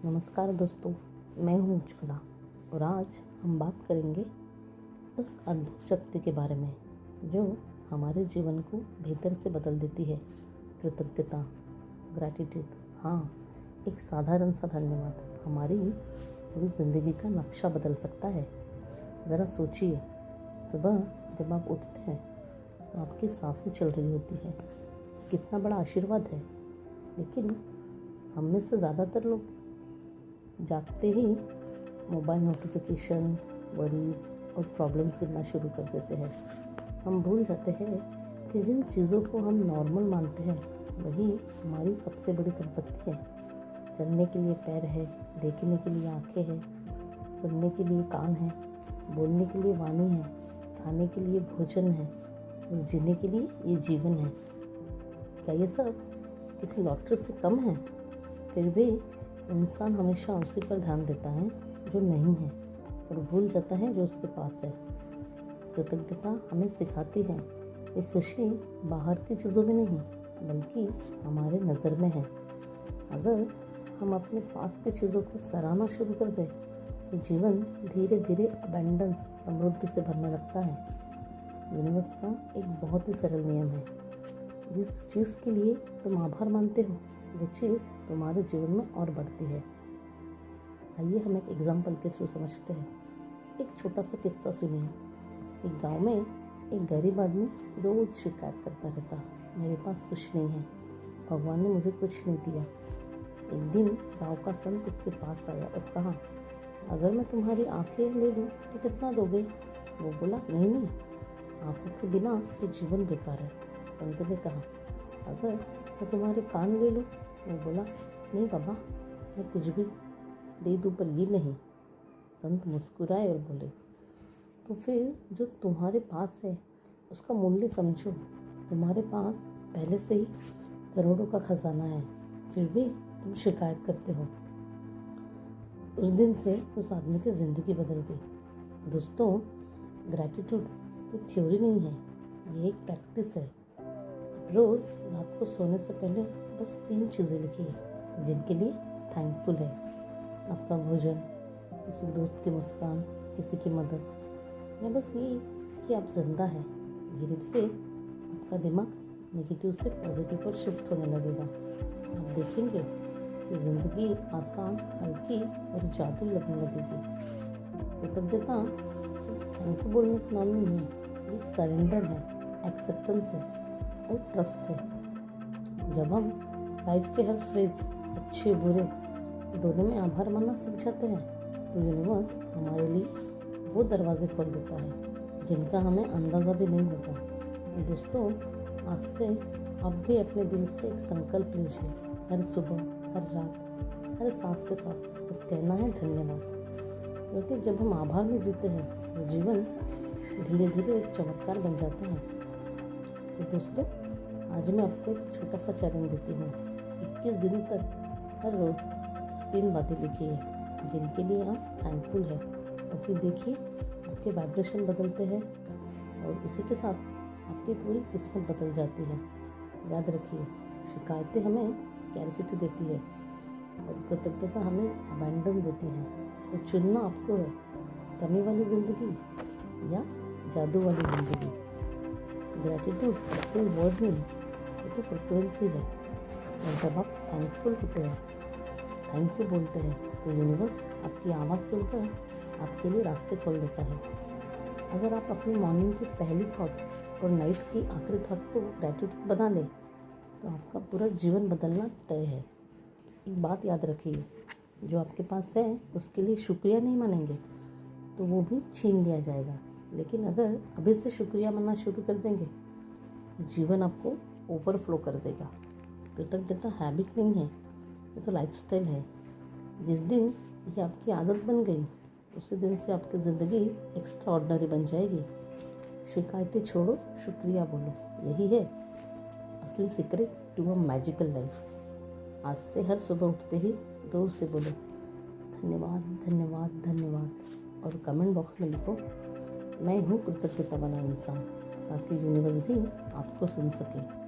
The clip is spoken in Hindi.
नमस्कार दोस्तों, मैं हूँ उज्ज्वला और आज हम बात करेंगे उस अद्भुत शक्ति के बारे में जो हमारे जीवन को बेहतर से बदल देती है। कृतज्ञता, ग्रैटिट्यूड। हाँ, एक साधारण सा धन्यवाद हमारी पूरी ज़िंदगी का नक्शा बदल सकता है। ज़रा सोचिए, सुबह जब आप उठते हैं तो आपकी सांसें चल रही होती है, कितना बड़ा आशीर्वाद है। लेकिन हम में से ज़्यादातर लोग जागते ही मोबाइल नोटिफिकेशन, वरीज और प्रॉब्लम्स गिनना शुरू कर देते हैं। हम भूल जाते हैं कि जिन चीज़ों को हम नॉर्मल मानते हैं वही हमारी सबसे बड़ी संपत्ति है। चलने के लिए पैर है, देखने के लिए आंखें हैं, सुनने के लिए कान है, बोलने के लिए वाणी है, खाने के लिए भोजन है और जीने के लिए ये जीवन है। क्या ये सब किसी लॉटरी से कम है? फिर भी इंसान हमेशा उसी पर ध्यान देता है जो नहीं है और भूल जाता है जो उसके पास है। कृतज्ञता हमें सिखाती है कि खुशी बाहर की चीज़ों में नहीं बल्कि हमारे नज़र में है। अगर हम अपने पास की चीज़ों को सराहना शुरू कर दें तो जीवन धीरे धीरे अबंडेंस, समृद्धि से भरने लगता है। यूनिवर्स का एक बहुत ही सरल नियम है, जिस चीज़ के लिए तुम आभार मानते हो वो चीज़ तुम्हारे जीवन में और बढ़ती है। आइए हम एक एग्जाम्पल के थ्रू समझते हैं। एक छोटा सा किस्सा सुनिए। एक गांव में एक गरीब आदमी रोज़ शिकायत करता रहता, मेरे पास कुछ नहीं है, भगवान ने मुझे कुछ नहीं दिया। एक दिन गांव का संत उसके पास आया और कहा, अगर मैं तुम्हारी आंखें ले लूँ तो कितना दोगे? वो बोला, नहीं, आंखों के बिना तो जीवन बेकार है। संत ने कहा, अगर मैं तुम्हारे कान ले लूँ? वो बोला, नहीं बाबा, मैं कुछ भी दे दूँ पर ये नहीं। संत मुस्कुराए और बोले, तो फिर जो तुम्हारे पास है उसका मूल्य समझो। तुम्हारे पास पहले से ही करोड़ों का खजाना है, फिर भी तुम शिकायत करते हो। उस दिन से उस आदमी की ज़िंदगी बदल गई। दोस्तों, ग्रैटिट्यूड कोई थ्योरी नहीं है, ये एक प्रैक्टिस है। रोज़ रात को सोने से पहले बस 3 चीज़ें लिखिए जिनके लिए थैंकफुल है। आपका भोजन, किसी दोस्त की मुस्कान, किसी की मदद, या बस ये कि आप जिंदा हैं। धीरे धीरे आपका दिमाग नेगेटिव से पॉजिटिव पर शिफ्ट होने लगेगा। आप देखेंगे कि ज़िंदगी आसान, हल्की और जादू लगने लगेगी। कृतज्ञता सिर्फ थैंक यू बोलने का नाम नहीं है, ये सरेंडर है, एक्सेप्टेंस है और ट्रस्ट है। जब हम लाइफ के हर फ्रेज, अच्छे बुरे दोनों में आभार मानना सीख जाते हैं तो यूनिवर्स हमारे लिए वो दरवाजे खोल देता है जिनका हमें अंदाज़ा भी नहीं होता। तो दोस्तों, आज से आप भी अपने दिल से एक संकल्प लीजिए, हर सुबह, हर रात, हर सांस के साथ बस कहना है धन्यवाद। क्योंकि जब हम आभार में जीते हैं तो जीवन धीरे धीरे एक चमत्कार बन जाता है। तो दोस्तों, आज मैं आपको एक छोटा सा चैलेंज देती हूँ। 21 दिन तक हर रोज़ सिर्फ 3 बातें लिखिए जिनके लिए आप थैंकफुल हैं और फिर देखिए आपके वाइब्रेशन बदलते हैं और उसी के साथ आपकी पूरी किस्मत बदल जाती है। याद रखिए, शिकायतें हमें स्कैरिसिटी देती है और कृतज्ञता हमें अबंडेंस देती है। तो चुनना आपको है, कमी वाली ज़िंदगी या जादू वाली ज़िंदगी। ग्रैटिट्यूड कोई वर्ड नहीं, ये तो फ्रिक्वेंसी है। और जब आप थैंकफुल होते हैं, थैंक यू बोलते हैं, तो यूनिवर्स आपकी आवाज़ सुनकर आपके लिए रास्ते खोल देता है। अगर आप अपनी मॉर्निंग की पहली थॉट और नाइट की आखिरी थॉट को ग्रैटिट्यूड बना लें तो आपका पूरा जीवन बदलना तय है। एक बात याद रखिए, जो आपके पास है उसके लिए शुक्रिया नहीं मानेंगे तो वो भी छीन लिया जाएगा। लेकिन अगर अभी से शुक्रिया मानना शुरू कर देंगे जीवन आपको ओवरफ्लो कर देगा। कृतज्ञता हैबिट नहीं है, ये तो लाइफस्टाइल है। जिस दिन ये आपकी आदत बन गई उसी दिन से आपकी ज़िंदगी एक्स्ट्रा ऑर्डिनरी बन जाएगी। शिकायतें छोड़ो, शुक्रिया बोलो, यही है असली secret to a magical life. आज से हर सुबह उठते ही जोर से बोलो धन्यवाद, धन्यवाद, धन्यवाद और कमेंट बॉक्स में लिखो, मैं हूँ कृतज्ञता वाला इंसान, ताकि यूनिवर्स भी आपको सुन सके।